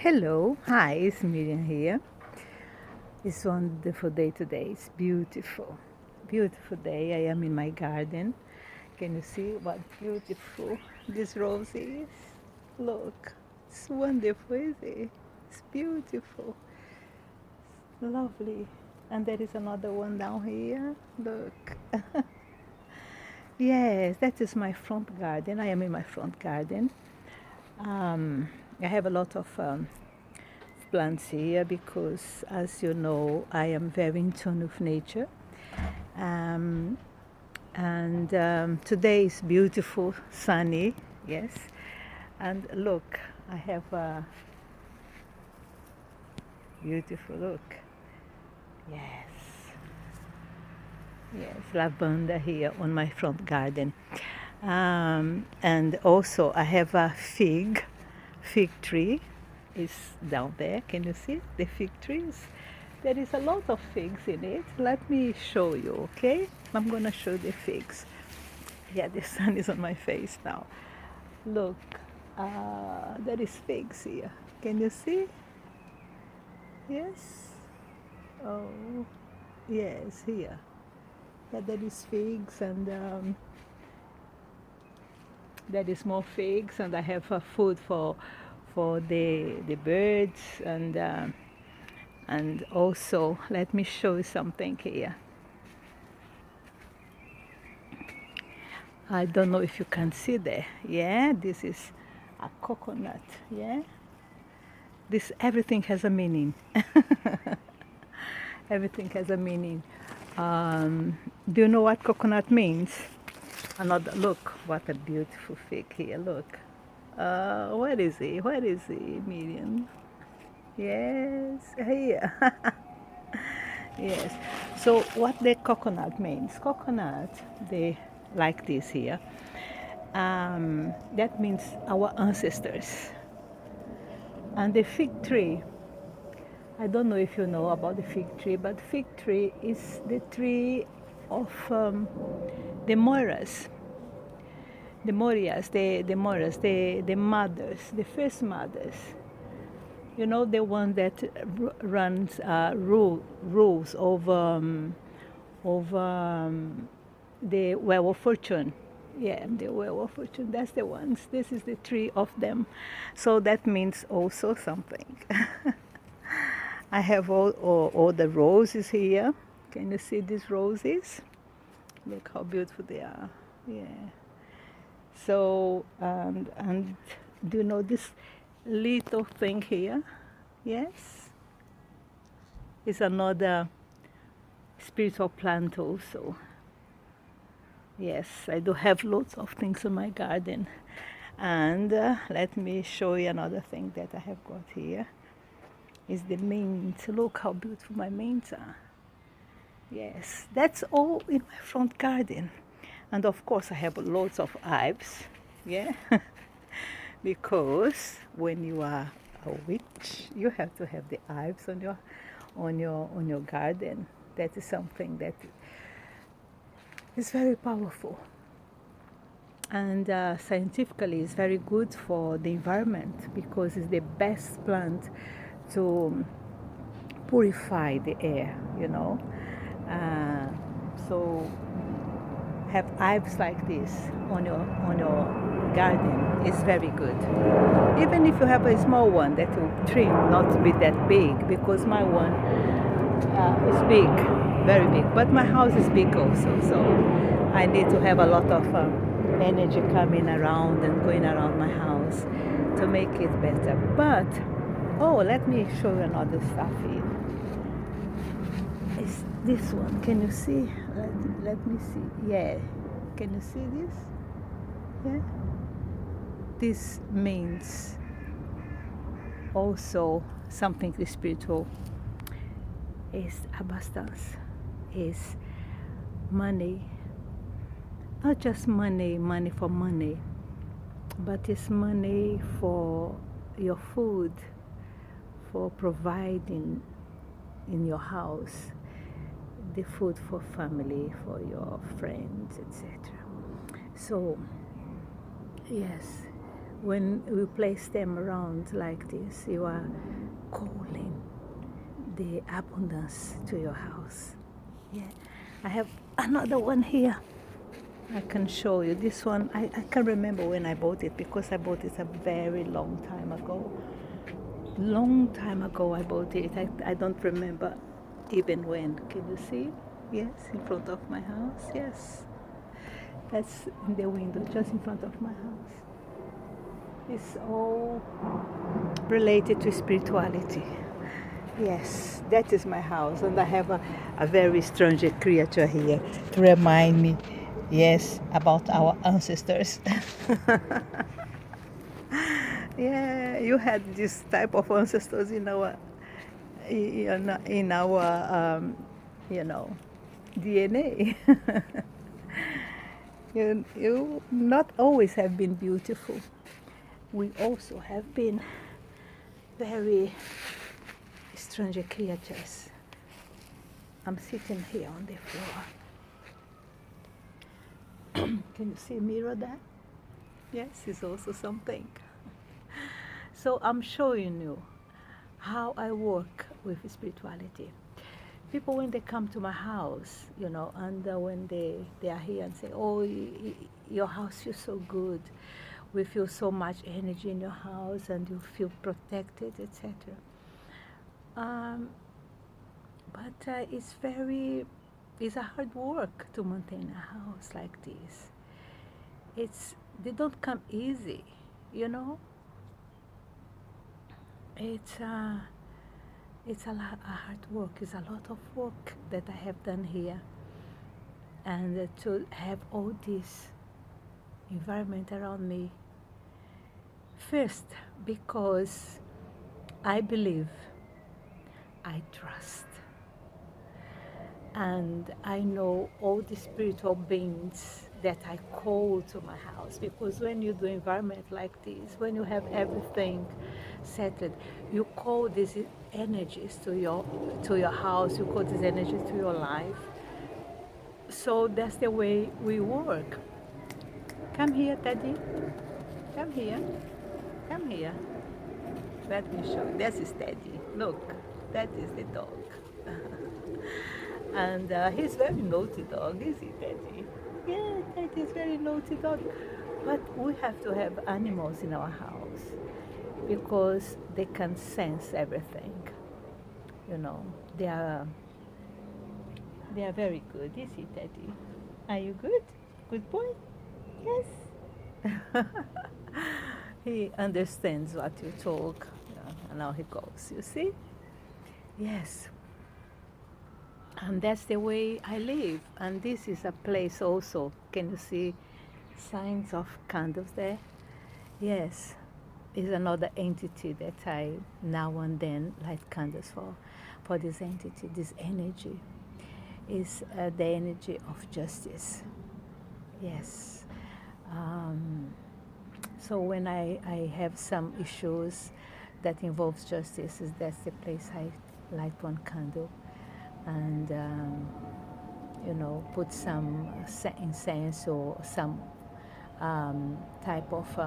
Hello, hi, it's Miriam here. It's a wonderful day today. It's beautiful, beautiful day. I am in my garden. Can you see what beautiful this rose is? Look, it's wonderful, is it? It's beautiful, lovely. And there is another one down here. Look. Yes, that is my front garden. I am in my front garden. I have a lot of plants here because, as you know, I am very in tune with nature. Um, and today is beautiful, sunny, yes. And look, I have a beautiful look. Yes, yes, lavender here on my front garden. And also I have a fig tree is down there. Can you see the fig trees? There is a lot of figs in it. Let me show you, okay? I'm gonna show the figs. Yeah, the sun is on my face now. Look, there is figs here. Can you see? Yes. Oh, yes, here. Yeah, there is figs and there is more figs, and I have food for the birds and also let me show you something here. I don't know if you can see there. Yeah, this is a coconut. Yeah, this everything has a meaning. Everything has a meaning. Do you know what coconut means? Another look. What a beautiful fig here. Look. Where is he? Where is he, Miriam? Yes, here. Yes. So what the coconut means? Coconut, they like this here. That means our ancestors. And the fig tree, I don't know if you know about the fig tree, but fig tree is the tree of the Moiras, the Moiras, the mothers, the first mothers. You know, the one that runs rules over the Wheel of Fortune. Yeah, the Wheel of Fortune. That's the ones. This is the tree of them. So that means also something. I have all the roses here. Can you see these roses? Look how beautiful they are. Yeah. So, and do you know this little thing here? Yes. It's another spiritual plant also. Yes, I do have lots of things in my garden. And let me show you another thing that I have got here. Is the mint. Look how beautiful my mints are. Yes, that's all in my front garden. And of course I have lots of hives. Yeah. Because when you are a witch, you have to have the hives on your garden. That is something that is very powerful. And scientifically it's very good for the environment because it's the best plant to purify the air, you know. So have hives like this on your garden is very good. Even if you have a small one that will trim, not to be that big, because my one is big, very big. But my house is big also, so I need to have a lot of energy coming around and going around my house to make it better. But oh, let me show you another stuff here. It's this one. Can you see? Let me see. Yeah. Can you see this? Yeah. This means also something spiritual. Is abundance. Is money. Not just money for money, but it's money for your food, for providing in your house the food for family, for your friends, etc. So yes, when we place them around like this, you are calling the abundance to your house. Yeah, I have another one here. I can show you. This one, I can't remember when I bought it because I bought it a very long time ago. Long time ago I bought it. I don't remember even when. Can you see? Yes, in front of my house. Yes. That's in the window, just in front of my house. It's all related to spirituality. Yes, that is my house, and I have a very strange creature here to remind me, yes, about our ancestors. Yeah, you had this type of ancestors in our you know DNA. You not always have been beautiful. We also have been very strange creatures. I'm sitting here on the floor. Can you see a mirror there? Yes, it's also something. So I'm showing you how I work with spirituality. People, when they come to my house, and when they are here and say, oh, your house feels so good. We feel so much energy in your house and you feel protected, etc. But it's a hard work to maintain a house like this. They don't come easy, you know. It's a hard work. It's a lot of work that I have done here, and to have all this environment around me. First, because I believe, I trust, and I know all the spiritual beings that I call to my house. Because when you do environment like this, when you have everything settled, you call these energies to your house. You call these energies to your life. So that's the way we work. Come here, Teddy. Come here. Come here. Let me show you. This is Teddy. Look, that is the dog. And he's very naughty dog, is he, Teddy? Yeah, Teddy is very naughty dog. But we have to have animals in our house because they can sense everything. You know, they are very good, is he, Teddy? Are you good? Good boy? Yes. He understands what you talk. And now he goes, you see? Yes. And that's the way I live. And this is a place also. Can you see signs of candles there? Yes. Is another entity that I now and then light candles for this entity, this energy. Is the energy of justice. Yes. So when I have some issues that involves justice, that's the place I light one candle and put some incense or some type of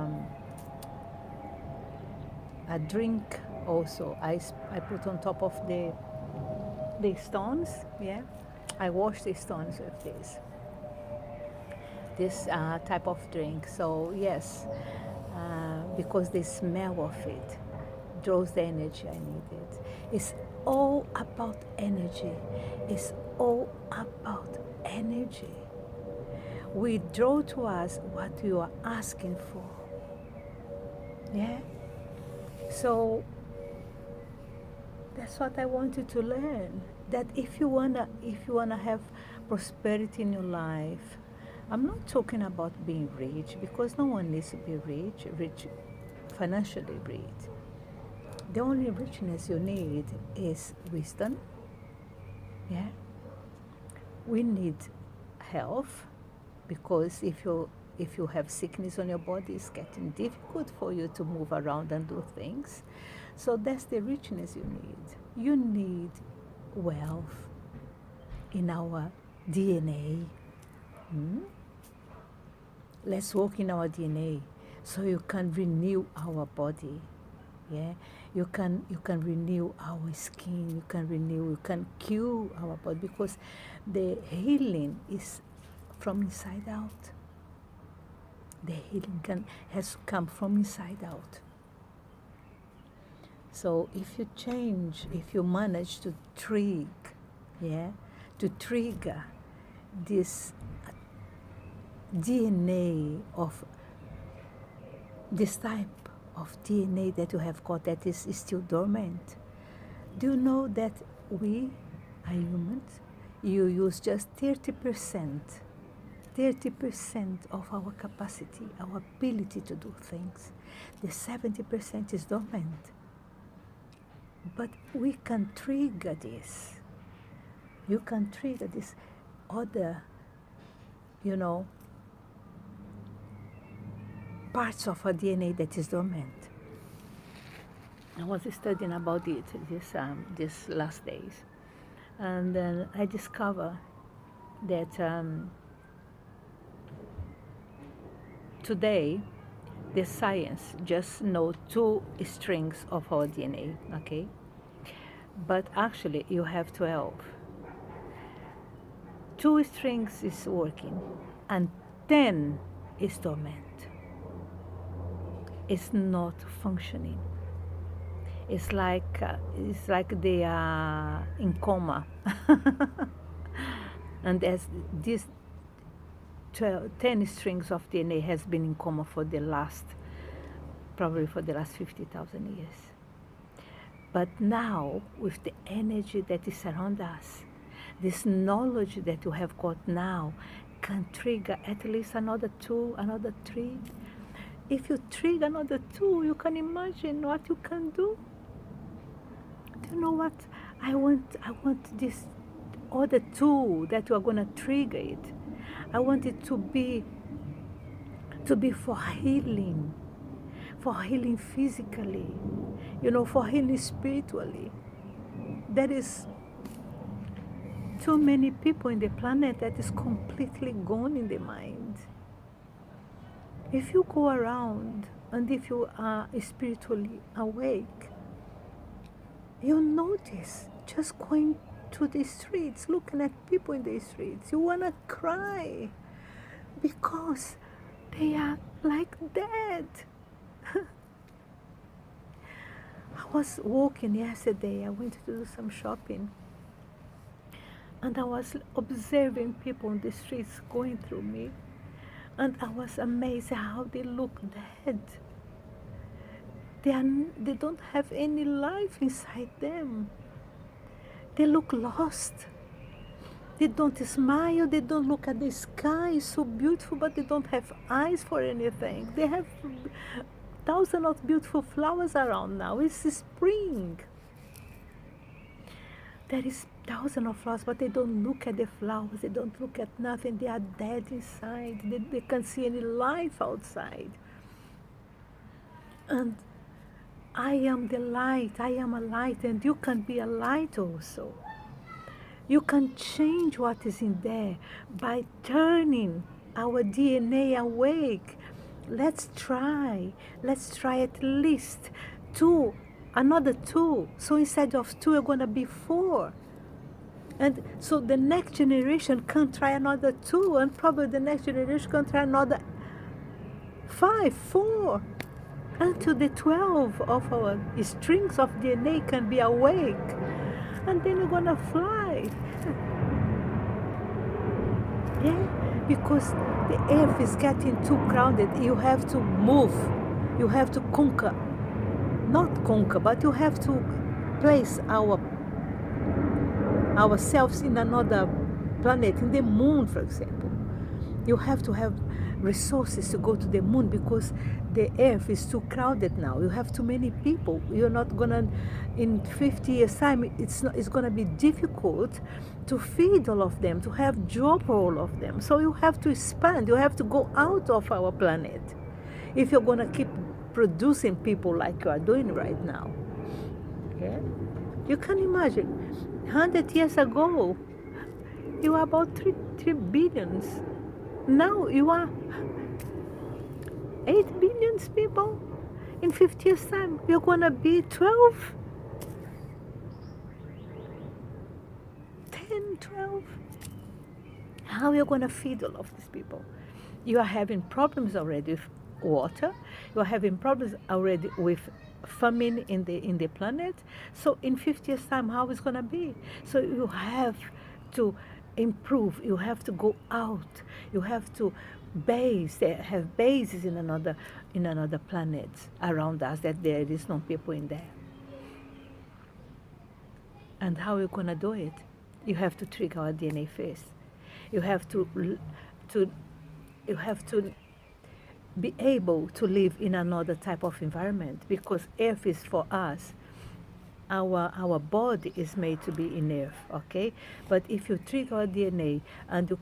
a drink also. I put on top of the stones. Yeah, I wash the stones with this type of drink. So yes, because the smell of it draws the energy I needed. It's all about energy. It's all about energy. We draw to us what you are asking for. Yeah? So that's what I want you to learn. That if you wanna have prosperity in your life, I'm not talking about being rich because no one needs to be rich, financially rich. The only richness you need is wisdom. Yeah. We need health because if you have sickness on your body, it's getting difficult for you to move around and do things. So that's the richness you need. You need wealth in our DNA. Let's work in our DNA so you can renew our body. Yeah, you can renew our skin, you can cure our body, because the healing is from inside out. The healing has to come from inside out. So if you manage to trigger this DNA of this type of DNA that you have got that is still dormant. Do you know that we are humans? You use just 30% of our capacity, our ability to do things. The 70% is dormant. But we can trigger this. You can trigger this other, parts of our DNA that is dormant. I was studying about it this last days, and then I discovered that today the science just know 2 strings of our DNA, okay? But actually you have 12. 2 strings is working and 10 is dormant. It's not functioning. It's like they are in coma. And as this 10 strings of DNA has been in coma probably for the last 50,000 years. But now, with the energy that is around us, this knowledge that you have got now can trigger at least another 2, another 3. If you trigger another 2, you can imagine what you can do. Do you know what? I want this other 2 that you are going to trigger it. I want it to be for healing physically, for healing spiritually. There is too many people in the planet that is completely gone in the mind. If you go around and if you are spiritually awake, you notice just going to the streets, looking at people in the streets, you want to cry because they are like dead. I was walking yesterday, I went to do some shopping, and I was observing people on the streets going through me, and I was amazed how they look dead. They don't have any life inside them. They look lost. They don't smile, they don't look at the sky, it's so beautiful, but they don't have eyes for anything. They have thousands of beautiful flowers around now. It's spring. There is thousands of flowers, but they don't look at the flowers, they don't look at nothing. They are dead inside. They can't see any life outside. And I am the light, I am a light, and you can be a light also. You can change what is in there by turning our DNA awake. Let's try at least 2, another 2. So instead of 2, we're going to be 4. And so the next generation can try another 2, and probably the next generation can try another 5, 4. Until the 12 of our strings of DNA can be awake. And then you're going to fly. Yeah, because the earth is getting too crowded. You have to move. You have to conquer. Not conquer, but you have to place ourselves in another planet, in the moon, for example. You have to have resources to go to the moon because the earth is too crowded now. You have too many people. You're not gonna, in 50 years time, it's gonna be difficult to feed all of them, to have job for all of them. So you have to expand. You have to go out of our planet if you're gonna keep producing people like you are doing right now. Okay? You can imagine, 100 years ago, you were about 3 billions. Now you are 8 billion. millions people. In 50 years' time, we're going to be 12, 10, 12. How are you going to feed all of these people? You are having problems already with water. You are having problems already with famine in the planet. So in 50 years' time, how is it going to be? So you have to improve. You have to go out. You have to have bases in another planet around us that there is no people in there. And how are you going to do it? You have to trigger our DNA first. You have to be able to live in another type of environment, because earth is for us. Our body is made to be in earth, okay? But if you trigger our DNA and you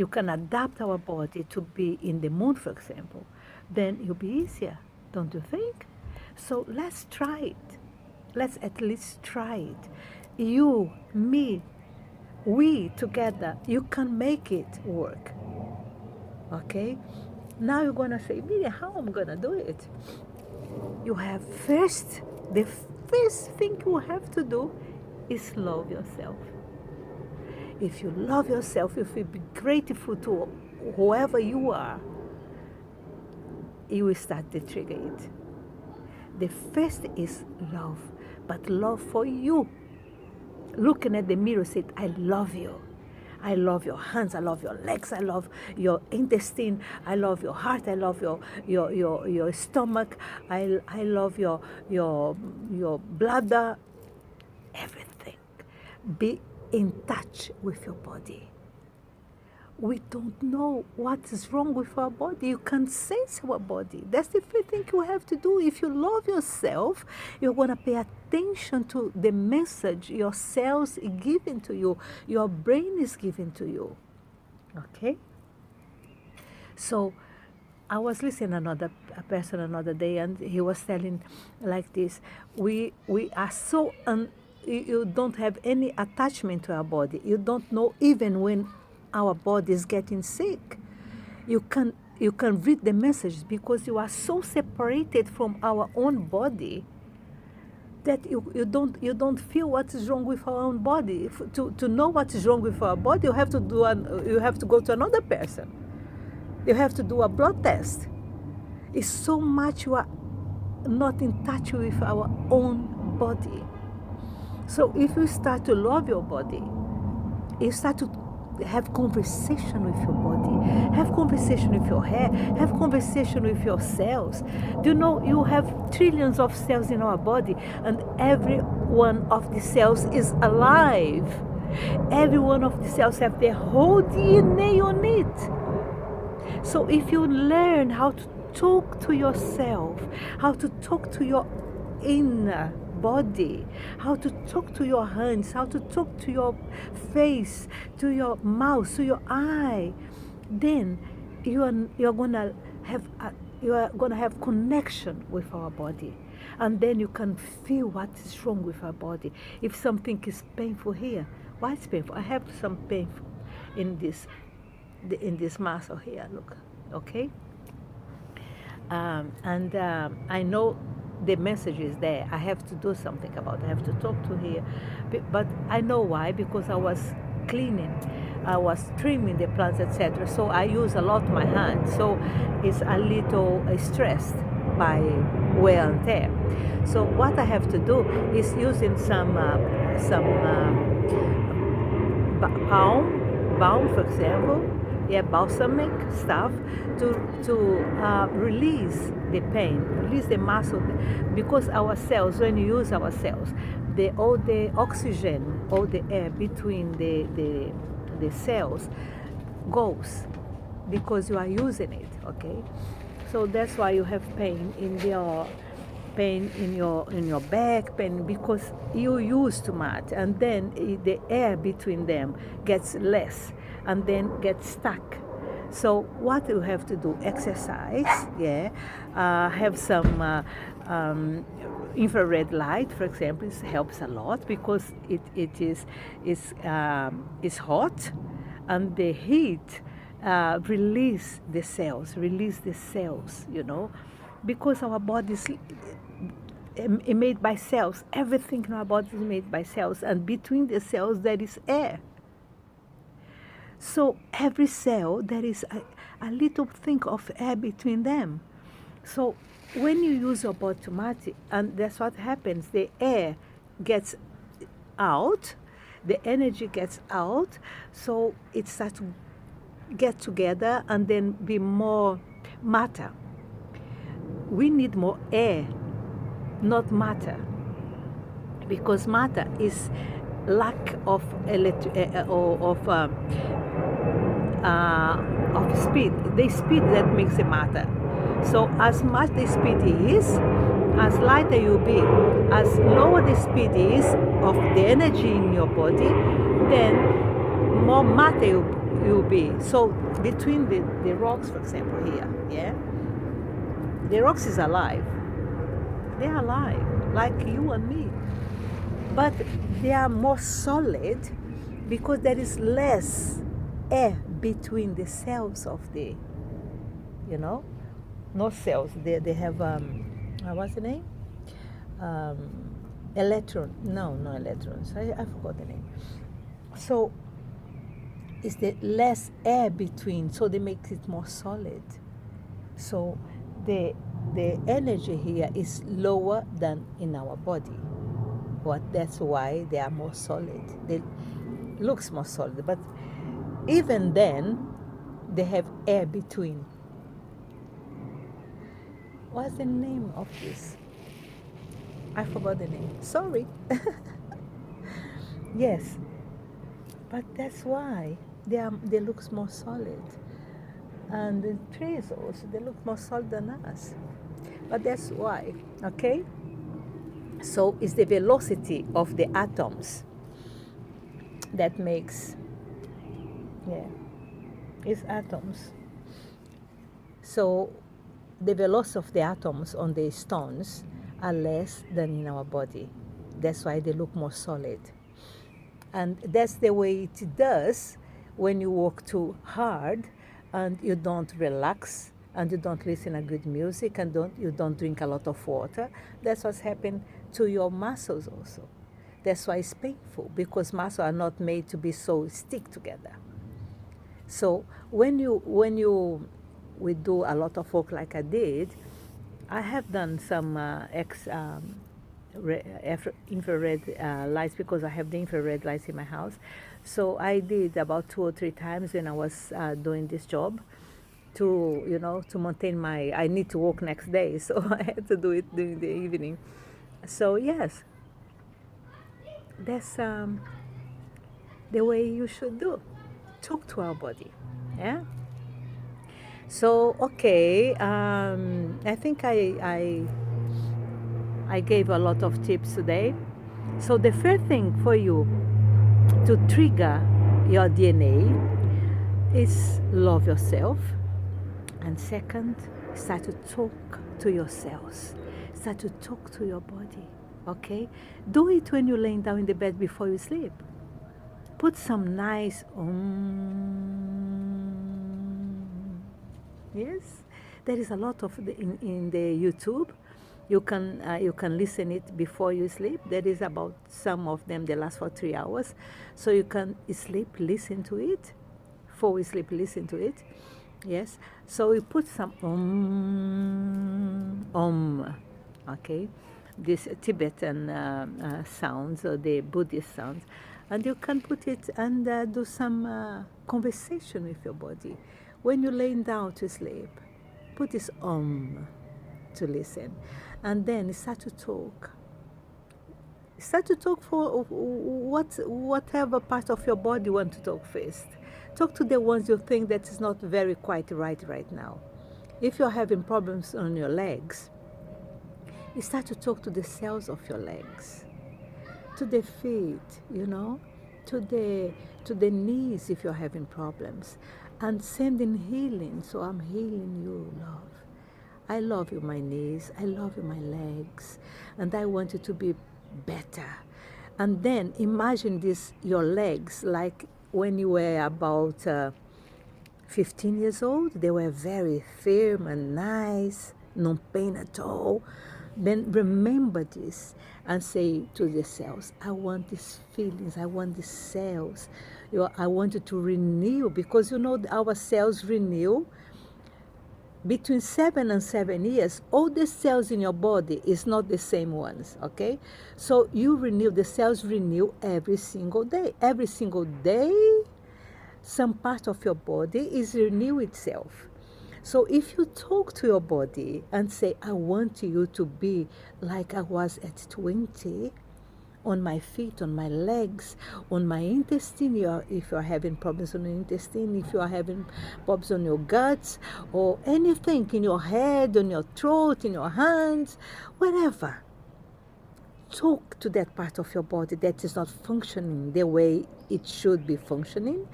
can adapt our body to be in the moon, for example, then it'll be easier, don't you think? So let's try it. Let's at least try it. You, me, we together, you can make it work. Okay? Now you're gonna say, Miriam, how am I gonna do it? You have the first thing you have to do is love yourself. If you love yourself, if you be grateful to whoever you are, you will start to trigger it. The first is love, but love for you. Looking at the mirror, say, I love you. I love your hands, I love your legs, I love your intestine, I love your heart, I love your stomach, I love your bladder, everything. Be in touch with your body. We don't know what is wrong with our body. You can sense our body. That's the first thing you have to do. If you love yourself, you're going to pay attention to the message your cells are giving to you, your brain is giving to you. Okay? So I was listening to a person another day, and he was telling like this, we are so, you don't have any attachment to our body. You don't know even when our body is getting sick. You can read the messages because you are so separated from our own body that you don't feel what is wrong with our own body. To know what is wrong with our body, you have to go to another person. You have to do a blood test. It's so much you are not in touch with our own body. So if you start to love your body, you start to have conversation with your body, have conversation with your hair, have conversation with your cells. Do you know you have trillions of cells in our body, and every one of the cells is alive. Every one of the cells have their whole DNA on it. So if you learn how to talk to yourself, how to talk to your inner body, how to talk to your hands, how to talk to your face, to your mouth, to your eye, then you are gonna have connection with our body, and then you can feel what is wrong with our body. If something is painful here, why is painful? I have some pain in this muscle here. Look, okay, I know the message is there. I have to do something about it. I have to talk to here. But I know why, because I was cleaning, I was trimming the plants, etc. So I use a lot my hands. So it's a little stressed by wear and tear. So what I have to do is using some balm, for example, balsamic stuff to release the pain, release the muscle, because our cells, when you use our cells, all the oxygen, all the air between the cells goes, because you are using it. Okay, so that's why you have pain in your back, pain because you use too much, and then the air between them gets less and then gets stuck. So what you have to do? Exercise, have some infrared light, for example. It helps a lot because it is hot, and the heat release the cells, because our body is made by cells. Everything in our body is made by cells, and between the cells there is air. So every cell, there is a little thing of air between them. So when you use your body automatic, and that's what happens, the air gets out, the energy gets out, so it starts to get together and then be more matter. We need more air, not matter, because matter is lack of speed. The speed that makes it matter. So as much the speed is, as lighter you'll be. As lower the speed is of the energy in your body, then more matter you'll be. So between the rocks, for example, here, yeah, the rocks is alive. They're alive, like you and me. But they are more solid because there is less air between the cells of the, no cells. They have, what's the name? Electron. No electrons. I forgot the name. So it's the less air between, so they make it more solid. So the energy here is lower than in our body. That's why they are more solid. They looks more solid, but even then, they have air between. What's the name of this? I forgot the name. Sorry. Yes, but that's why they look more solid, and the trees also they look more solid than us. But that's why. Okay. So it's the velocity of the atoms that makes, it's atoms. So the velocity of the atoms on the stones are less than in our body. That's why they look more solid. And that's the way it does when you work too hard and you don't relax and you don't listen to good music and you don't drink a lot of water. That's what's happened to your muscles also. That's why it's painful, because muscles are not made to be so stick together. So when we do a lot of work like I did, I have done some infrared lights, because I have the infrared lights in my house. So I did about 2 or 3 times when I was doing this job to maintain I need to work next day, so I had to do it during the evening. So yes, that's the way you should do. Talk to our body, yeah. So okay, I think I gave a lot of tips today. So the first thing for you to trigger your DNA is love yourself, and second, start to talk to yourselves. Start to talk to your body. Okay, do it when you're laying down in the bed before you sleep. Put some nice Yes, there is a lot of in the YouTube. You can listen it before you sleep. There is about some of them they last for 3 hours, so you can sleep, listen to it. Before we sleep, listen to it. Yes. So we put some okay, this Tibetan sounds or the Buddhist sounds, and you can put it and do some conversation with your body. When you're laying down to sleep, put this to listen, and then start to talk. Start to talk for whatever part of your body you want to talk first. Talk to the ones you think that is not very quite right now. If you're having problems on your legs, you start to talk to the cells of your legs, to the feet, to the knees if you're having problems, and sending healing. So I'm healing you, love. I love you, my knees. I love you, my legs. And I want you to be better. And then imagine your legs like when you were about 15 years old, they were very firm and nice, no pain at all. Then remember this and say to the cells, I want these feelings, I want these cells. I want you to renew, because our cells renew between 7 and 7 years. All the cells in your body is not the same ones, okay? So you renew, the cells renew every single day. Every single day, some part of your body is renew itself. So if you talk to your body and say, I want you to be like I was at 20, on my feet, on my legs, on my intestine, if you're having problems on your intestine, if you are having problems on your guts, or anything in your head, on your throat, in your hands, whatever. Talk to that part of your body that is not functioning the way it should be functioning,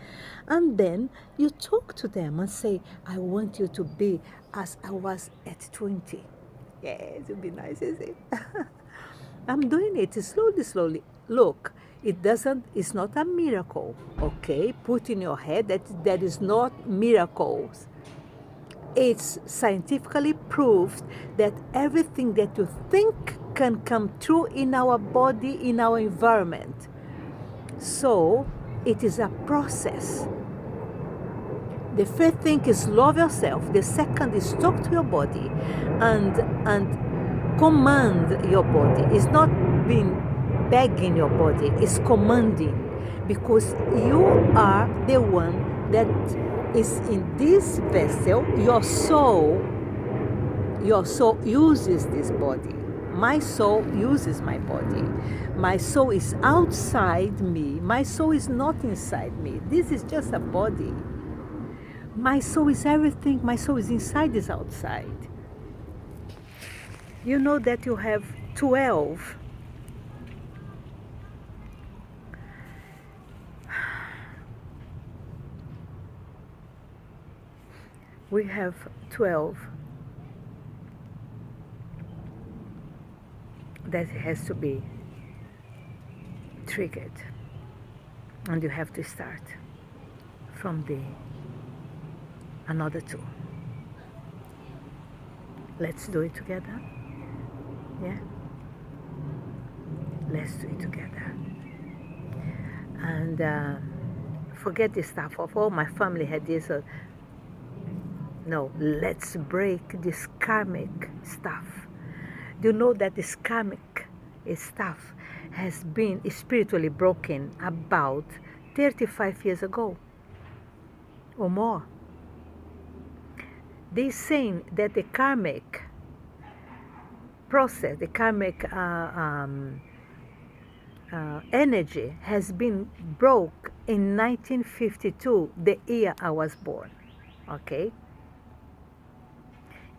and then you talk to them and say, I want you to be as I was at 20. Yes, it would be nice, is it? I'm doing it slowly, slowly. Look, it's not a miracle, okay? Put in your head that is not miracles. It's scientifically proved that everything that you think can come true in our body, in our environment. So it is a process. The first thing is love yourself. The second is talk to your body and command your body. It's not being begging your body, it's commanding, because you are the one that is in this vessel. Your soul uses this body. My soul uses my body. My soul is outside me. My soul is not inside me. This is just a body. My soul is everything. My soul is inside, is outside. You know that you have 12 we have 12 that has to be triggered, and you have to start from the another 2. Let's do it together. Yeah, let's do it together. And forget the stuff of, oh, my family had this. No, let's break this karmic stuff. Do you know that this karmic stuff has been spiritually broken about 35 years ago or more? They're saying that the karmic process, the karmic energy has been broke in 1952, the year I was born, okay?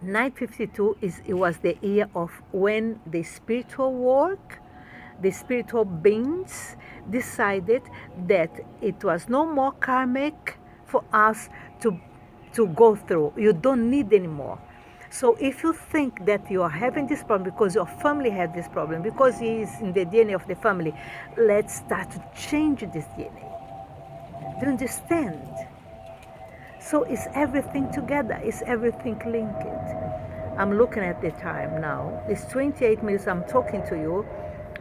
1952 it was the year of when the spiritual work, the spiritual beings decided that it was no more karmic for us to go through. You don't need anymore. So if you think that you are having this problem because your family had this problem, because he is in the DNA of the family, let's start to change this DNA. Do you understand? So it's everything together, it's everything linked. I'm looking at the time now. It's 28 minutes I'm talking to you,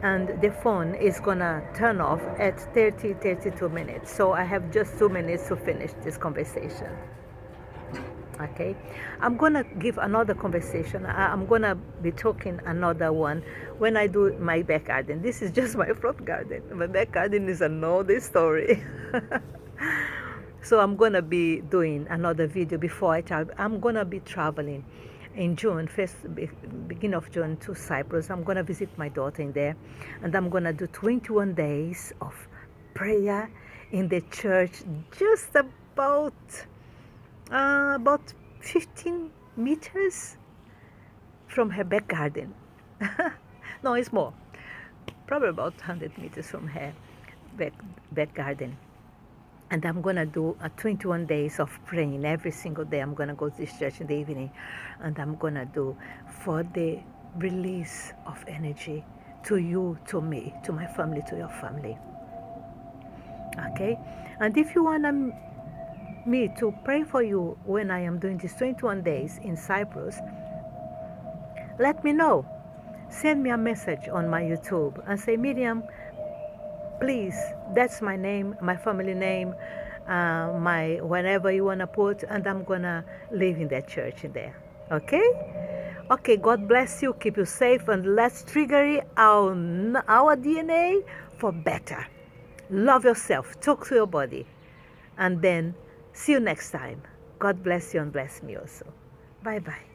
and the phone is gonna turn off at 32 minutes. So I have just 2 minutes to finish this conversation. Okay, I'm gonna give another conversation. I'm gonna be talking another one when I do my back garden. This is just my front garden. My back garden is another story. So I'm gonna be doing another video before I travel. I'm gonna be traveling in June, beginning of June, to Cyprus. I'm gonna visit my daughter in there, and I'm gonna do 21 days of prayer in the church, just about 15 meters from her back garden. No, it's more, probably about 100 meters from her back garden. And I'm gonna do 21 days of praying every single day. I'm gonna go to this church in the evening, and I'm gonna do for the release of energy to you, to me, to my family, to your family. Okay? And if you wanna me to pray for you when I am doing these 21 days in Cyprus, let me know. Send me a message on my YouTube and say, Miriam, please, that's my name, my family name, my whatever you want to put, and I'm going to live in that church in there. Okay? Okay, God bless you, keep you safe, and let's trigger our DNA for better. Love yourself, talk to your body, and then see you next time. God bless you and bless me also. Bye-bye.